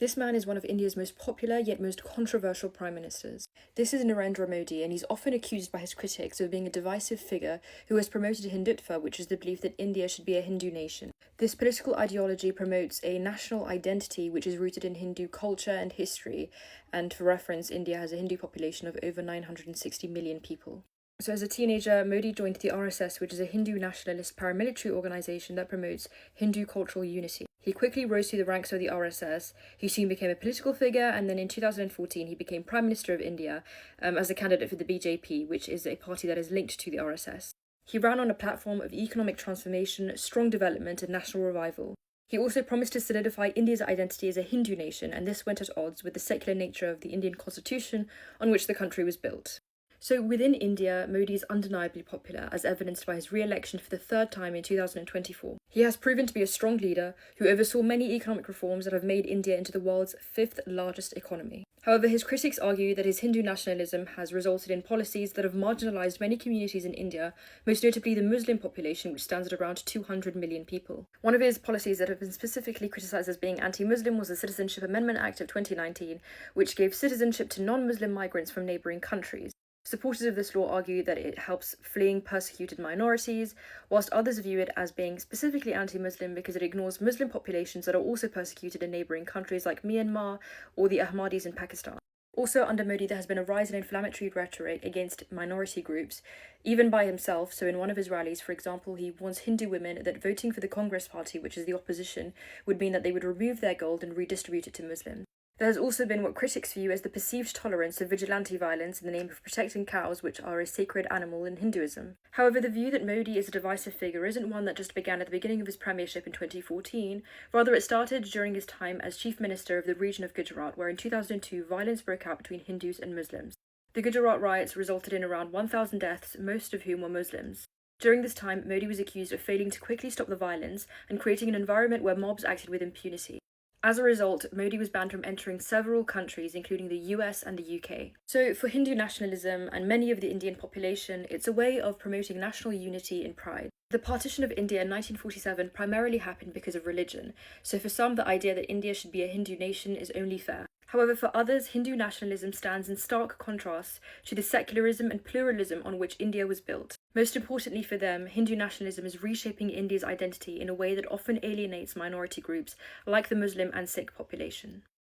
This man is one of India's most popular yet most controversial prime ministers. This is Narendra Modi, and he's often accused by his critics of being a divisive figure who has promoted Hindutva, which is the belief that India should be a Hindu nation. This political ideology promotes a national identity which is rooted in Hindu culture and history, and for reference, India has a Hindu population of over 960 million people. So as a teenager, Modi joined the RSS, which is a Hindu nationalist paramilitary organisation that promotes Hindu cultural unity. He quickly rose through the ranks of the RSS. He soon became a political figure, and then in 2014 he became Prime Minister of India as a candidate for the BJP, which is a party that is linked to the RSS. He ran on a platform of economic transformation, strong development, and national revival. He also promised to solidify India's identity as a Hindu nation, and this went at odds with the secular nature of the Indian constitution on which the country was built. So within India, Modi is undeniably popular, as evidenced by his re-election for the third time in 2024. He has proven to be a strong leader who oversaw many economic reforms that have made India into the world's fifth largest economy. However, his critics argue that his Hindu nationalism has resulted in policies that have marginalised many communities in India, most notably the Muslim population, which stands at around 200 million people. One of his policies that have been specifically criticised as being anti-Muslim was the Citizenship Amendment Act of 2019, which gave citizenship to non-Muslim migrants from neighbouring countries. Supporters of this law argue that it helps fleeing persecuted minorities, whilst others view it as being specifically anti-Muslim because it ignores Muslim populations that are also persecuted in neighbouring countries like Myanmar or the Ahmadis in Pakistan. Also, under Modi, there has been a rise in inflammatory rhetoric against minority groups, even by himself. So in one of his rallies, for example, he warns Hindu women that voting for the Congress party, which is the opposition, would mean that they would remove their gold and redistribute it to Muslims. There has also been what critics view as the perceived tolerance of vigilante violence in the name of protecting cows, which are a sacred animal in Hinduism. However, the view that Modi is a divisive figure isn't one that just began at the beginning of his premiership in 2014, rather it started during his time as Chief Minister of the region of Gujarat, where in 2002 violence broke out between Hindus and Muslims. The Gujarat riots resulted in around 1,000 deaths, most of whom were Muslims. During this time, Modi was accused of failing to quickly stop the violence and creating an environment where mobs acted with impunity. As a result, Modi was banned from entering several countries, including the US and the UK. So for Hindu nationalism and many of the Indian population, it's a way of promoting national unity and pride. The partition of India in 1947 primarily happened because of religion, so for some the idea that India should be a Hindu nation is only fair. However, for others, Hindu nationalism stands in stark contrast to the secularism and pluralism on which India was built. Most importantly for them, Hindu nationalism is reshaping India's identity in a way that often alienates minority groups like the Muslim and Sikh population.